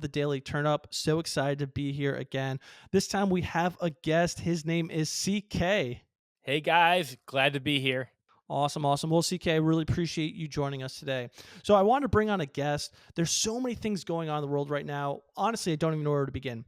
of the Daily Turnup. So excited to be here again. This time we have a guest. His name is CK. Hey guys, glad to be here. Awesome. Well, CK, I really appreciate you joining us today. So I want to bring on a guest. There's so many things going on in the world right now. Honestly, I don't even know where to begin.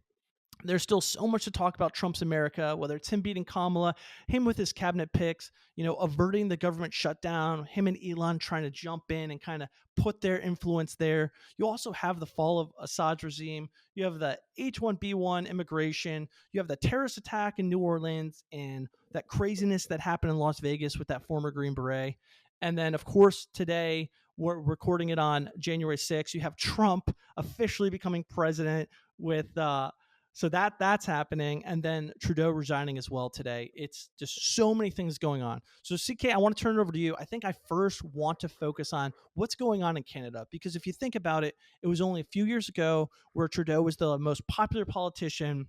There's still so much to talk about Trump's America, whether it's him beating Kamala, him with his cabinet picks, averting the government shutdown, him and Elon trying to jump in and kind of put their influence there. You also have the fall of Assad's regime. You have the H1B immigration. You have the terrorist attack in New Orleans and that craziness that happened in Las Vegas with that former Green Beret. And then, of course, today we're recording it on January 6th. You have Trump officially becoming president with so that's happening. And then Trudeau resigning as well today. It's just so many things going on. So CK, I want to turn it over to you. I think I first want to focus on what's going on in Canada, because if you think about it, it was only a few years ago where Trudeau was the most popular politician.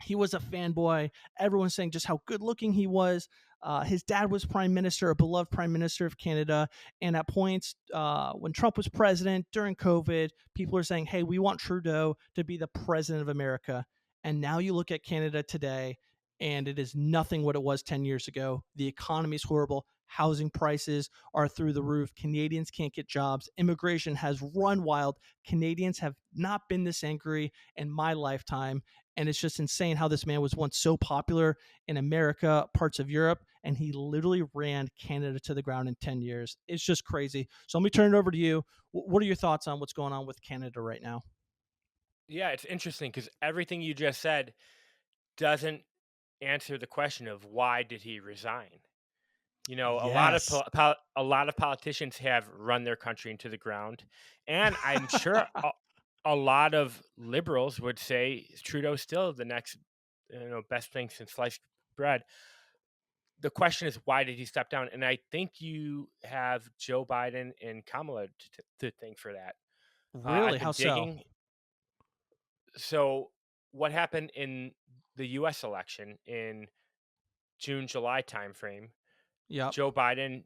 He was a fanboy. Everyone's saying just how good looking he was. His dad was prime minister, a beloved prime minister of Canada. And at points when Trump was president during COVID, people are saying, hey, we want Trudeau to be the president of America. And now you look at Canada today, and it is nothing what it was 10 years ago. The economy is horrible. Housing prices are through the roof. Canadians can't get jobs. Immigration has run wild. Canadians have not been this angry in my lifetime. And it's just insane how this man was once so popular in America, parts of Europe, and he literally ran Canada to the ground in 10 years. It's just crazy. So let me turn it over to you. What are your thoughts on what's going on with Canada right now? Yeah, it's interesting because everything you just said doesn't answer the question of why did he resign. Yes. A lot of politicians have run their country into the ground, and I'm sure a lot of liberals would say Trudeau's still the next, best thing since sliced bread. The question is, why did he step down? And I think you have Joe Biden and Kamala to thank for that. Really? I've How been so? digging. So what happened in the US election in June, July timeframe, Yep. Joe Biden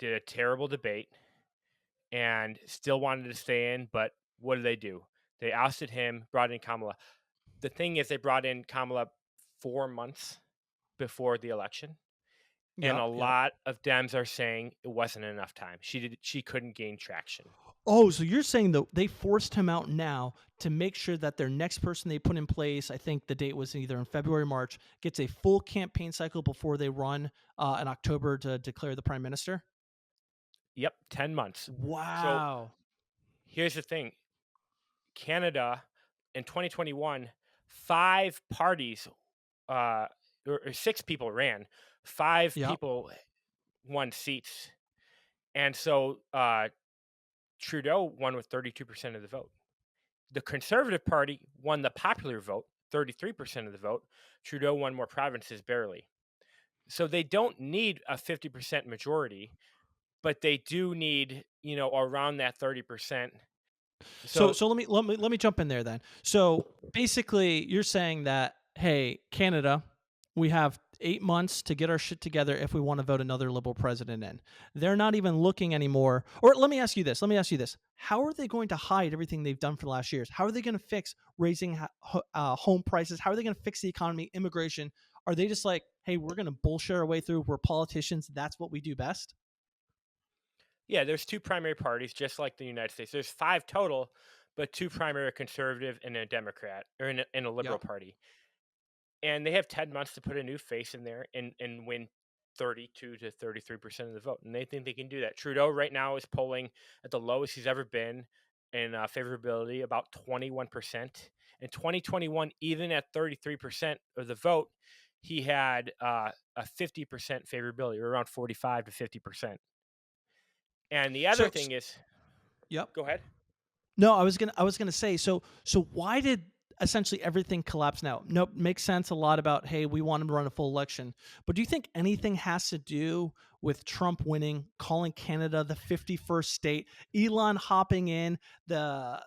did a terrible debate and still wanted to stay in, but what did they do? They ousted him, brought in Kamala. The thing is, they brought in Kamala 4 months before the election, and a Yep. lot of Dems are saying it wasn't enough time. She couldn't gain traction. Oh, so you're saying that they forced him out now to make sure that their next person they put in place, I think the date was either in February or March, gets a full campaign cycle before they run in October to declare the prime minister? Yep, 10 months. So Wow. here's the thing. Canada in 2021, five parties, uh, or six people ran, five Yep. people won seats, and so Trudeau won with 32% of the vote. The Conservative Party won the popular vote, 33% of the vote. Trudeau won more provinces barely. So they don't need a 50% majority, but they do need, around that 30%. So So so let me jump in there then. So basically you're saying that, hey, Canada, we have 8 months to get our shit together if we want to vote another liberal president in. They're not even looking anymore. Or let me ask you this. How are they going to hide everything they've done for the last years? How are they going to fix raising home prices? How are they going to fix the economy, immigration? Are they just like, hey, we're going to bullshit our way through? We're politicians. That's what we do best. yeah, there's two primary parties, just like the United States. There's five total, but two primary conservative and a Democrat, or in a liberal Yep. party. And they have 10 months to put a new face in there and win 32 to 33% of the vote. And they think they can do that. Trudeau right now is polling at the lowest he's ever been in favorability, about 21%. In 2021, even at 33% of the vote, he had a 50% favorability, or around 45 to 50%. And the other So, thing is, yep. go ahead. No, I was gonna say, so why did essentially everything collapse now? Nope, makes sense a lot about, hey, we want him to run a full election. But do you think anything has to do with Trump winning, calling Canada the 51st state, Elon hopping in, the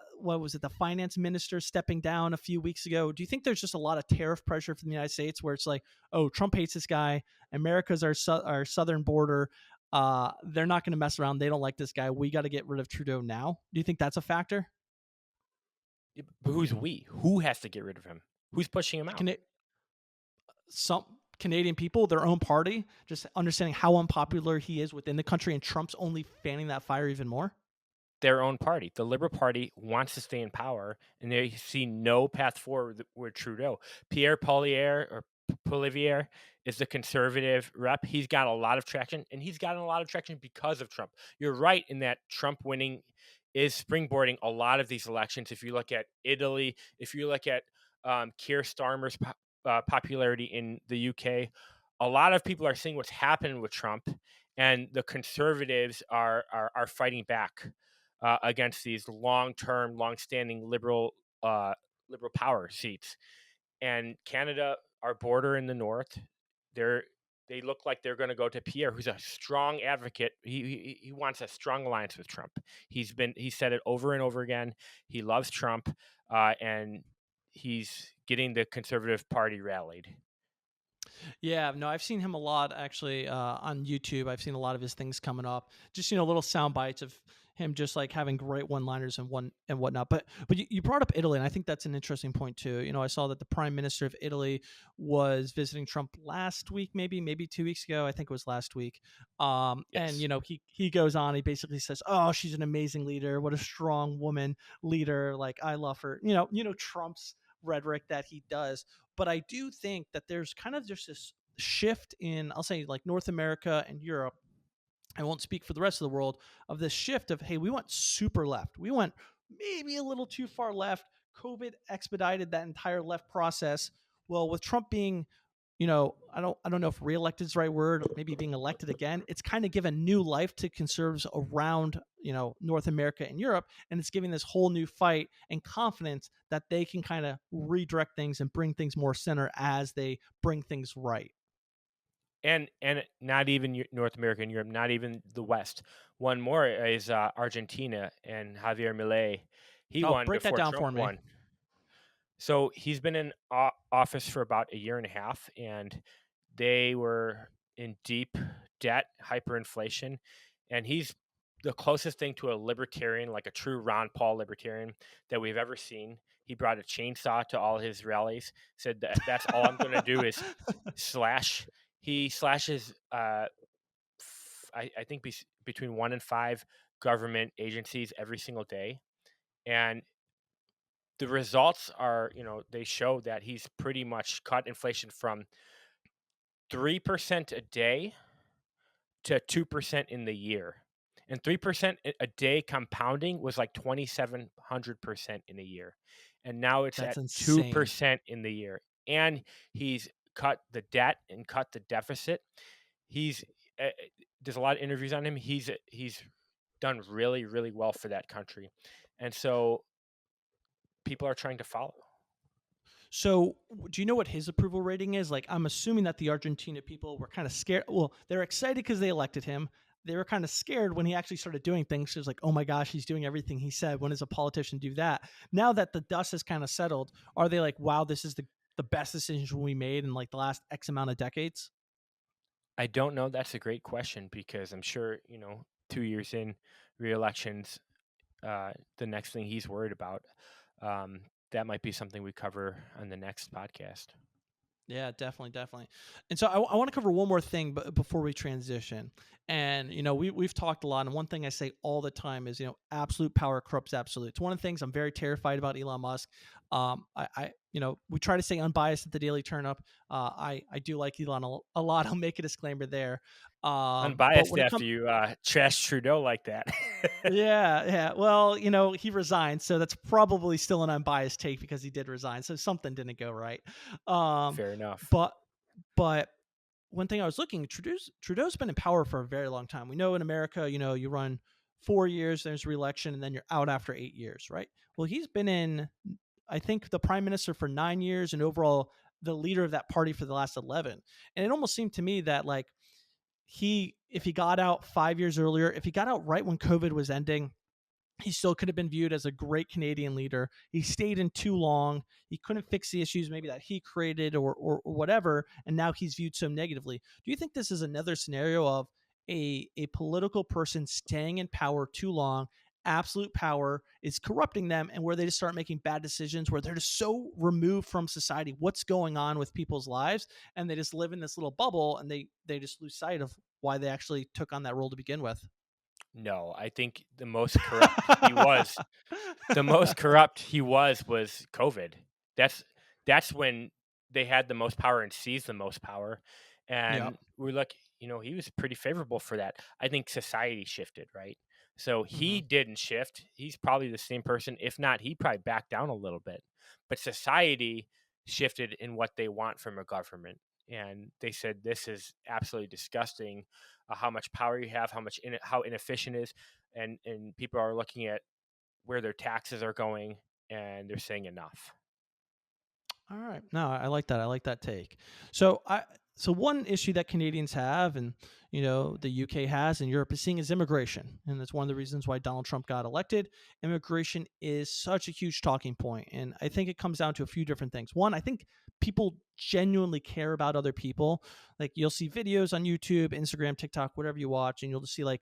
finance minister stepping down a few weeks ago? Do you think there's just a lot of tariff pressure from the United States where it's like, oh, Trump hates this guy, America's our southern border, they're not going to mess around. They don't like this guy. We got to get rid of Trudeau now. Do you think that's a factor? But who's we? Who has to get rid of him? Who's pushing him out? Can it, some Canadian people, their own party, just understanding how unpopular he is within the country, and Trump's only fanning that fire even more? Their own party. The Liberal Party wants to stay in power, and they see no path forward with Trudeau. Pierre Poilievre or Poilievre is the Conservative rep. He's got a lot of traction, and he's gotten a lot of traction because of Trump. You're right in that Trump winning is springboarding a lot of these elections. If you look at Italy, if you look at Keir Starmer's popularity in the UK, a lot of people are seeing what's happened with Trump, and the Conservatives are fighting back against these long-term, long-standing liberal power seats. And Canada, our border in the north, they look like they're going to go to Pierre, who's a strong advocate. He wants a strong alliance with Trump. He said it over and over again. He loves Trump, and he's getting the Conservative Party rallied. Yeah, no, I've seen him a lot actually on YouTube. I've seen a lot of his things coming up. Just little sound bites of him just like having great one-liners and whatnot. But you brought up Italy, and I think that's an interesting point too. I saw that the Prime Minister of Italy was visiting Trump last week, maybe 2 weeks ago. I think it was last week. And Yes. he goes on. He basically says, "Oh, she's an amazing leader. What a strong woman leader. Like I love her." Trump's rhetoric that he does. But I do think that there's kind of just this shift in, I'll say, like North America and Europe. I won't speak for the rest of the world, of this shift of, hey, we went super left. We went maybe a little too far left. COVID expedited that entire left process. Well, with Trump being, I don't know if reelected is the right word, maybe being elected again, it's kind of given new life to conservatives around, North America and Europe. And it's giving this whole new fight and confidence that they can kind of redirect things and bring things more center as they bring things right. And not even North America and Europe, not even the West. One more is Argentina and Javier Milei. He Oh, won break that before down Trump for me. won. So he's been in office for about a year and a half, and they were in deep debt, hyperinflation, and he's the closest thing to a libertarian, like a true Ron Paul libertarian that we've ever seen. He brought a chainsaw to all his rallies, said that's all I'm going to do is slash. He slashes, I think, between 1 and 5 government agencies every single day, and the results are, they show that he's pretty much cut inflation from 3% a day to 2% in the year. And 3% a day compounding was like 2,700% in a year. And now it's That's at insane. 2% in the year. And he's cut the debt and cut the deficit. He's uh, there's a lot of interviews on him. He's done really, really well for that country. And so people are trying to follow. So, do you know what his approval rating is? Like, I'm assuming that the Argentina people were kind of scared. Well, they're excited because they elected him. They were kind of scared when he actually started doing things. It was like, oh my gosh, he's doing everything he said. When does a politician do that? Now that the dust has kind of settled, are they like, wow, this is the best decision we made in like the last X amount of decades? I don't know. That's a great question because I'm sure, 2 years in re-elections, the next thing he's worried about. Um, that might be something we cover on the next podcast. Yeah, definitely, definitely. And so I want to cover one more thing, but before we transition, and we've talked a lot, and one thing I say all the time is absolute power corrupts absolute. It's one of the things I'm very terrified about Elon Musk. We try to stay unbiased at the Daily Turnup. I do like Elon a lot. I'll make a disclaimer there. But Unbiased when it after comes, you trash Trudeau like that. yeah, yeah. Well, he resigned, so that's probably still an unbiased take because he did resign. So something didn't go right. Um, Fair enough. but but one thing I was looking, Trudeau's been in power for a very long time. We know in America, you run 4 years, there's reelection, and then you're out after 8 years, right? Well, he's been in, I think, the prime minister for 9 years, and overall the leader of that party for the last 11. And it almost seemed to me that like if he got out 5 years earlier, if he got out right when COVID was ending, he still could have been viewed as a great Canadian leader. He stayed in too long. He couldn't fix the issues maybe that he created or whatever, and now he's viewed so negatively. Do you think this is another scenario of a political person staying in power too long absolute power is corrupting them, and where they just start making bad decisions, where they're just so removed from society, what's going on with people's lives, and they just live in this little bubble, and they just lose sight of why they actually took on that role to begin with. No, I think the most corrupt he was COVID. That's that's when they had the most power and seized the most power, Yep. and we're like, he was pretty favorable for that. I think society shifted, right? So Hmm. he didn't shift. He's probably the same person. If not, he probably backed down a little bit. But society shifted in what they want from a government, and they said this is absolutely disgusting. How much power you have, how inefficient it is, and people are looking at where their taxes are going, and they're saying enough. All right. No, I like that. I like that take. So one issue that Canadians have, and the UK has, and Europe is seeing, is immigration, and that's one of the reasons why Donald Trump got elected. Immigration is such a huge talking point, and I think it comes down to a few different things. One, I think people genuinely care about other people. Like, you'll see videos on YouTube, Instagram, TikTok, whatever you watch, and you'll just see like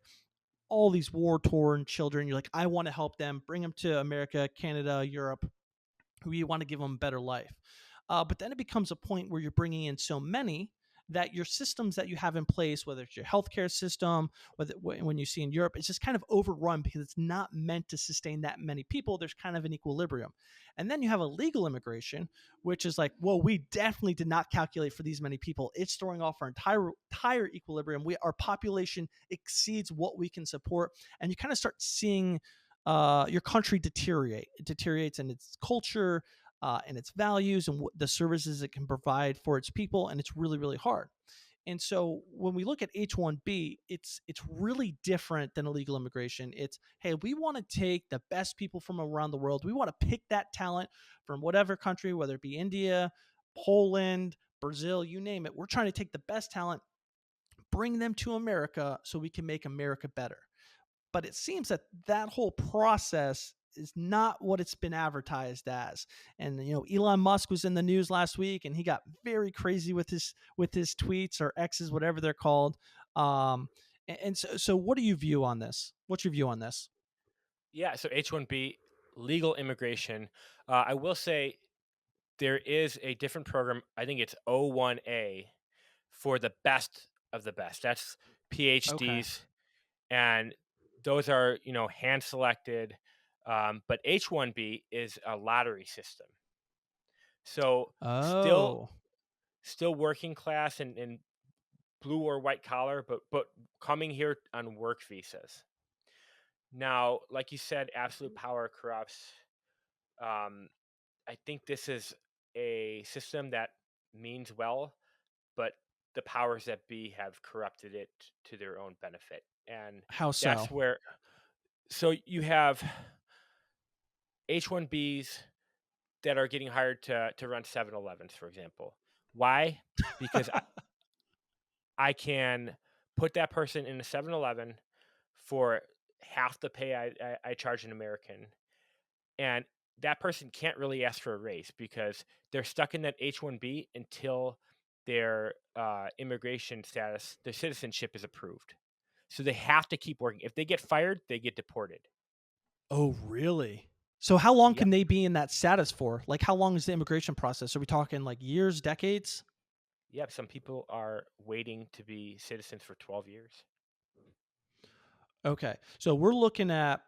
all these war torn children. You're like, I want to help them, bring them to America, Canada, Europe, who you want to give them a better life. But then it becomes a point where you're bringing in so many that your systems that you have in place, whether it's your healthcare system, whether when you see in Europe, it's just kind of overrun because it's not meant to sustain that many people. There's kind of an equilibrium. And then you have illegal immigration, which is like, well, we definitely did not calculate for these many people. It's throwing off our entire equilibrium. Our population exceeds what we can support. And you kind of start seeing your country deteriorate. It deteriorates in its culture, and its values, and the services it can provide for its people, and it's really, really hard. And so when we look at H1B, it's really different than illegal immigration. It's, hey, we want to take the best people from around the world. We want to pick that talent from whatever country, whether it be India, Poland, Brazil, you name it. We're trying to take the best talent, bring them to America so we can make America better. But it seems that that whole process is not what it's been advertised as. And Elon Musk was in the news last week, and he got very crazy with his tweets, or X's, whatever they're called. And so what do you view on this? What's your view on this? Yeah, so H1B, legal immigration. I will say there is a different program. I think it's O1A for the best of the best. That's Okay. PhDs, and those are hand selected. But H1B is a lottery system. So Oh. still working class and blue or white collar, but coming here on work visas. Now, like you said, absolute power corrupts. Um, I think this is a system that means well, but the powers that be have corrupted it to their own benefit, and How so? that's where. So you have H1Bs that are getting hired to run 7-Elevens, for example. Why? Because I can put that person in a 7-Eleven for half the pay I charge an American, and that person can't really ask for a raise because they're stuck in that H1B until their immigration status, their citizenship is approved. So they have to keep working. If they get fired, they get deported. Oh, really? So how long Yep. can they be in that status for? Like, how long is the immigration process? Are we talking like years, decades? Yep. Some people are waiting to be citizens for 12 years. Okay. So we're looking at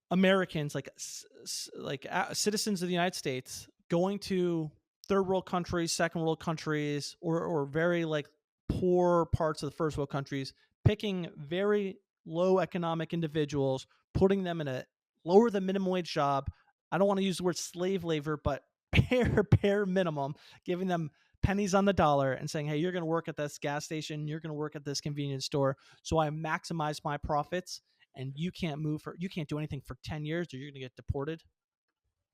Americans, like citizens of the United States, going to third world countries, second world countries, or very like poor parts of the first world countries, picking very low economic individuals, putting them in a lower than minimum wage job. I don't want to use the word slave labor, but bare minimum, giving them pennies on the dollar and saying, hey, you're going to work at this gas station, you're going to work at this convenience store, so I maximize my profits, and you can't do anything for 10 years, or you're going to get deported.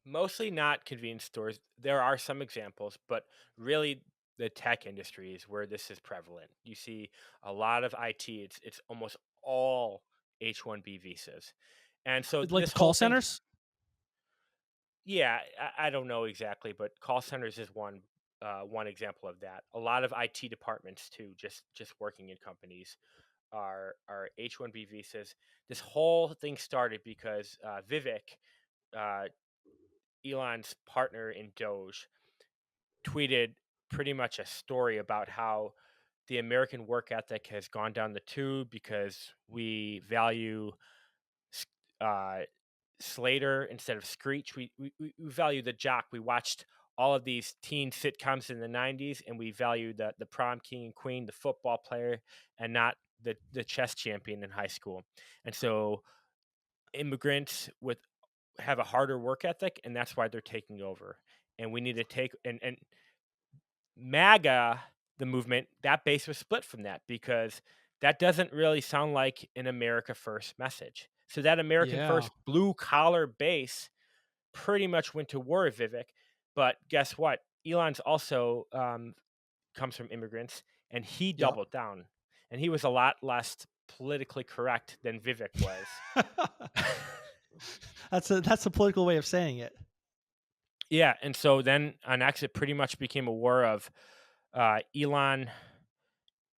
Mostly not convenience stores. There are some examples, but really the tech industry is where this is prevalent. You see a lot of IT. It's almost all H1B visas, and so Like the this call whole thing. centers. Yeah, I don't know exactly, but call centers is one example of that. A lot of IT departments too, just working in companies. our H1B visas. This whole thing started because Vivek, uh, Elon's partner in Doge, tweeted pretty much a story about how the American work ethic has gone down the tube because we value uh, Slater instead of Screech. We value the jock. We watched all of these teen sitcoms in the 90s, and we value the prom king and queen, the football player, and not the chess champion in high school. And so immigrants with have a harder work ethic, and that's why they're taking over. And we need to take and MAGA, the movement, that base was split from that because that doesn't really sound like an America First message. So that American Yeah. First blue collar base pretty much went to war with Vivek. But guess what? Elon's also comes from immigrants, and he Yep. doubled down, and he was a lot less politically correct than Vivek was. That's a political way of saying it. Yeah, and so then on X, it pretty much became a war of Elon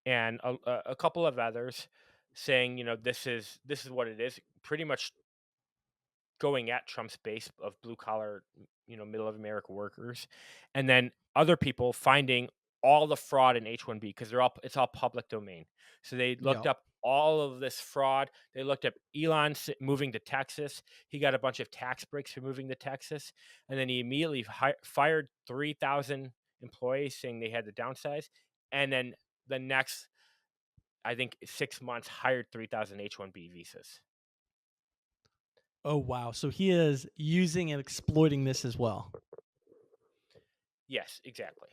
and a couple of others saying, this is what it is, pretty much going at Trump's base of blue collar, middle of America workers, and then other people finding all the fraud in H1B because it's all public domain. So they looked Yep. up all of this fraud. They looked up Elon moving to Texas. He got a bunch of tax breaks for moving to Texas, and then he immediately fired 3,000 employees, saying they had to downsize, and then the next, I think, 6 months hired 3,000 H1B visas. Oh wow. So he is using and exploiting this as well. Yes, exactly.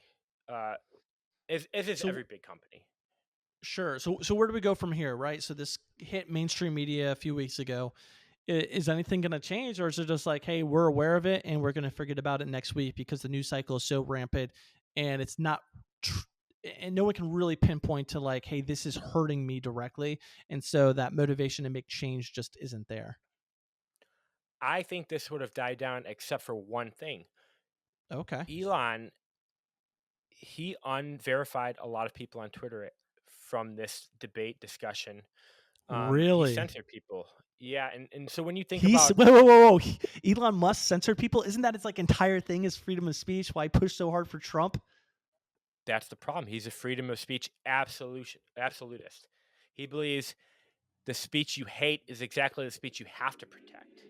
Uh, as is So every big company. sure. So where do we go from here, right? So this hit mainstream media a few weeks ago. Is anything going to change, or is it just like, hey, we're aware of it and we're going to forget about it next week because the news cycle is so rampant and it's not, and no one can really pinpoint to like, hey, this is hurting me directly, and so that motivation to make change just isn't there. I think this would have died down except for one thing. Okay. Elon, he unverified a lot of people on Twitter from this debate discussion. He Really? censored people. Yeah, and so when you think He's about, whoa. Elon Musk censored people. Isn't that its like entire thing is freedom of speech? Why push so hard for Trump? that's the problem. He's a freedom of speech absolutist. He believes the speech you hate is exactly the speech you have to protect.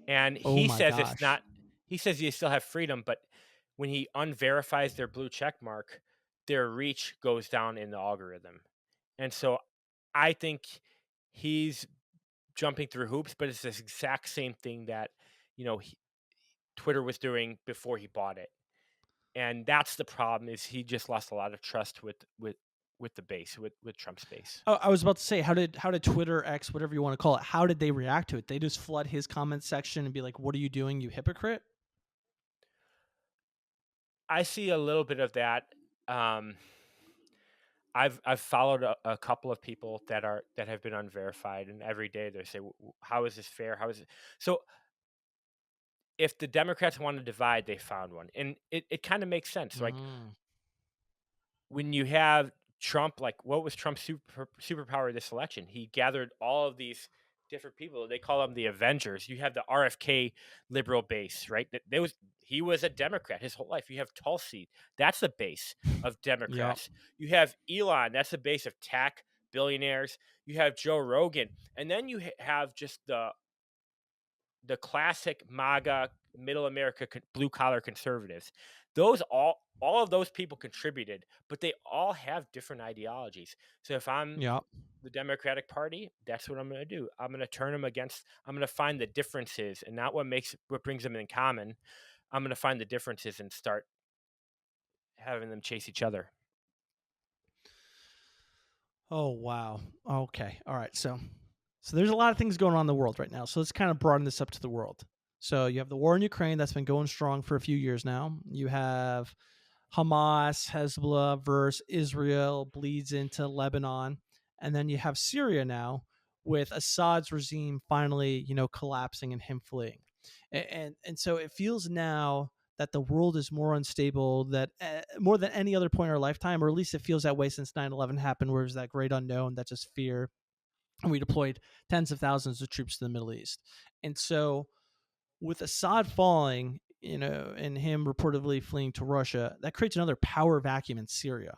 And Oh he my says it's gosh. not. He says you still have freedom, but when he unverifies their blue check mark, their reach goes down in the algorithm. And so I think he's jumping through hoops, but it's the exact same thing that Twitter was doing before he bought it. And that's the problem, is he just lost a lot of trust with the base, with Trump's base. Oh, I was about to say, how did Twitter, X, whatever you want to call it, how did they react to it? They just flood his comment section and be like, "What are you doing, you hypocrite?" I see a little bit of that. Um, I've followed a couple of people that have been unverified, and every day they say, "How is this fair? How is it?" So if the Democrats want to divide, they found one, and it kind of makes sense. Like Mm, when you have Trump, like what was Trump's superpower this election? He gathered all of these different people. They call them the Avengers. You have the RFK liberal base, right? He was a Democrat his whole life. You have Tulsi, that's the base of yep. Democrats. You have Elon, that's the base of tech billionaires. You have Joe Rogan, and then you have just the classic MAGA middle America blue collar conservatives. Those all of those people contributed, but they all have different ideologies. So if I'm Yep. the Democratic Party, that's what I'm going to do. I'm going to turn them against. I'm going to find the differences and not what brings them in common. I'm going to find the differences and start having them chase each other. Oh wow. Okay. All right. So there's a lot of things going on in the world right now. So let's kind of broaden this up to the world. So you have the war in Ukraine that's been going strong for a few years now. You have Hamas, Hezbollah versus Israel bleeds into Lebanon, and then you have Syria now with Assad's regime finally, collapsing and him fleeing. And so it feels now that the world is more unstable, that more than any other point in our lifetime, or at least it feels that way since 9/11 happened, where it was that great unknown, that just fear. And we deployed tens of thousands of troops to the Middle East. And so with Assad falling, and him reportedly fleeing to Russia, that creates another power vacuum in Syria.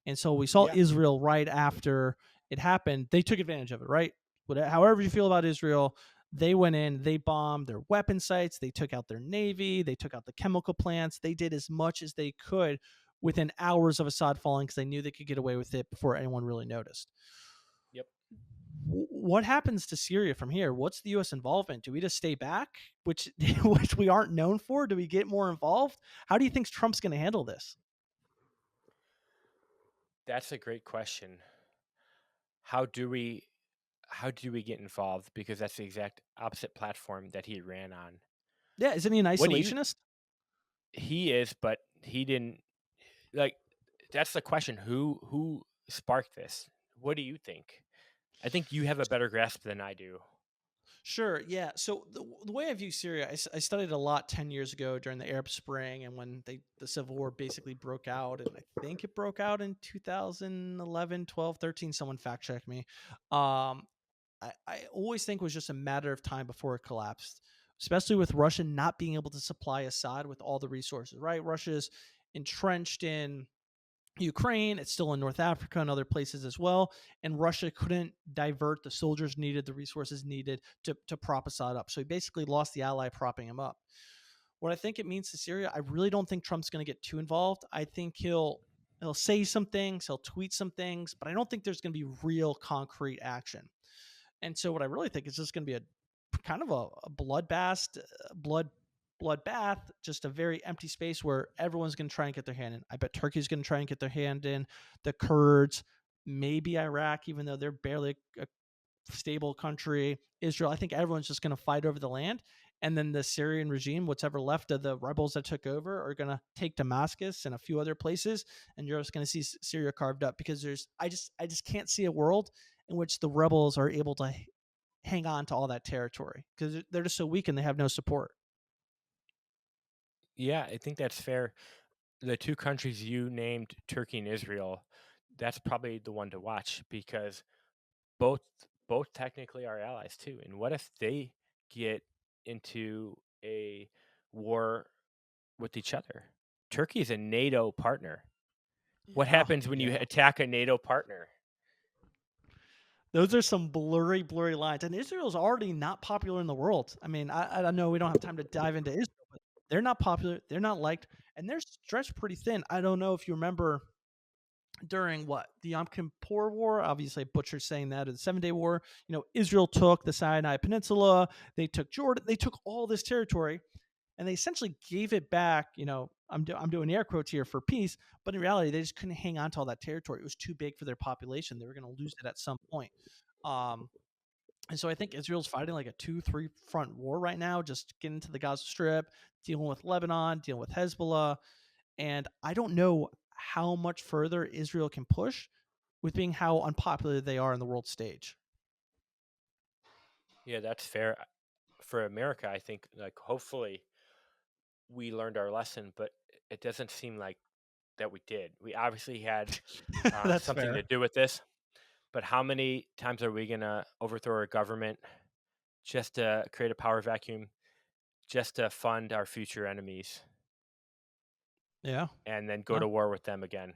And so we saw Yeah. Israel right after it happened. They took advantage of it, right? However you feel about Israel, they went in, they bombed their weapon sites, they took out their navy, they took out the chemical plants. They did as much as they could within hours of Assad falling because they knew they could get away with it before anyone really noticed. Yep. What happens to Syria from here? What's the U.S. involvement? Do we just stay back, which which we aren't known for? Do we get more involved? How do you think Trump's going to handle this? That's a great question. How do we get involved? Because that's the exact opposite platform that he ran on. Yeah, isn't he an What do you isolationist? He is, but he didn't like that's the question. Who sparked this? What do you think? I think you have a better grasp than I do. Sure. Yeah. So the way I view Syria, I studied a lot 10 years ago during the Arab Spring and when the civil war basically broke out. And I think it broke out in 2011, 12, 13. Someone fact check me. I always think it was just a matter of time before it collapsed, especially with Russia not being able to supply Assad with all the resources, right? Russia's entrenched in Ukraine, it's still in North Africa and other places as well. And Russia couldn't divert the soldiers needed, the resources needed to prop Assad up. So he basically lost the ally propping him up. What I think it means to Syria, I really don't think Trump's going to get too involved. I think he'll say some things, he'll tweet some things, but I don't think there's going to be real concrete action. And so what I really think is just going to be a kind of a bloodbath, just a very empty space where everyone's going to try and get their hand in. I bet Turkey's going to try and get their hand in. The Kurds, maybe Iraq, even though they're barely a stable country. Israel, I think everyone's just going to fight over the land. And then the Syrian regime, whatever left of the rebels that took over, are going to take Damascus and a few other places, and you're just going to see Syria carved up because I just can't see a world in which the rebels are able to hang on to all that territory because they're just so weak and they have no support. Yeah, I think that's fair. The two countries you named, Turkey and Israel, that's probably the one to watch because both both technically are allies too. And what if they get into a war with each other? Turkey is a NATO partner. What Yeah, happens when you yeah. attack a NATO partner? Those are some blurry lines. And Israel's already not popular in the world. I mean, I know we don't have time to dive into Israel, but they're not popular. They're not liked, and they're stretched pretty thin. I don't know if you remember during the Yom Kippur War. Obviously, I butchered saying that, or the 7 Day War. Israel took the Sinai Peninsula. They took Jordan. They took all this territory, and they essentially gave it back. I'm doing air quotes here for peace, but in reality, they just couldn't hang on to all that territory. It was too big for their population. They were going to lose it at some point. Um, and so I think Israel's fighting like a 2-3 front war right now, just getting to the Gaza Strip, dealing with Lebanon, dealing with Hezbollah. And I don't know how much further Israel can push with being how unpopular they are on the world stage. Yeah, that's fair. For America, I think like hopefully we learned our lesson, but it doesn't seem like that we did. We obviously had That's something to fair. do with this, but how many times are we gonna overthrow our government just to create a power vacuum, just to fund our future enemies, Yeah. and then go Yeah. to war with them again?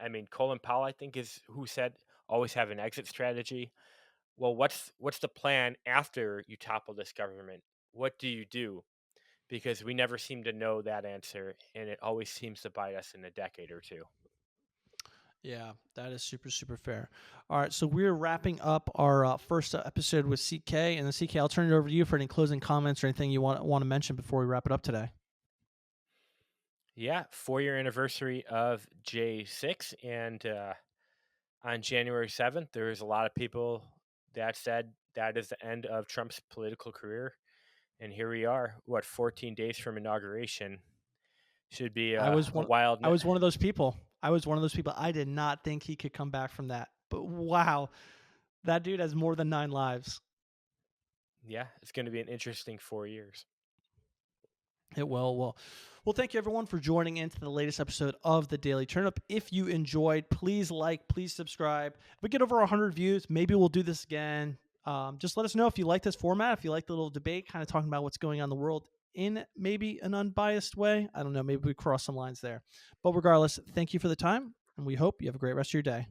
I mean, Colin Powell, I think, is who said always have an exit strategy. Well, what's the plan after you topple this government? What do you do? Because we never seem to know that answer, and it always seems to bite us in a decade or two. Yeah, that is super fair. All right, so we're wrapping up our first episode with CK, and then CK, I'll turn it over to you for any closing comments or anything you want to mention before we wrap it up today. Yeah, 4-year anniversary of J6, and on January 7th, there was a lot of people that said that is the end of Trump's political career, and here we are. 14 days from inauguration? Should be I was a one. wild. I was one of those people. I was one of those people. I did not think he could come back from that. But wow, that dude has more than 9 lives. Yeah, it's going to be an interesting 4 years. It will. Well, thank you everyone for joining into the latest episode of the Daily Turnip. If you enjoyed, please like, please subscribe. If we get over 100 views, maybe we'll do this again. Just let us know if you like this format, if you like the little debate, kind of talking about what's going on in the world in maybe an unbiased way. I don't know. Maybe we cross some lines there. But regardless, thank you for the time, and we hope you have a great rest of your day.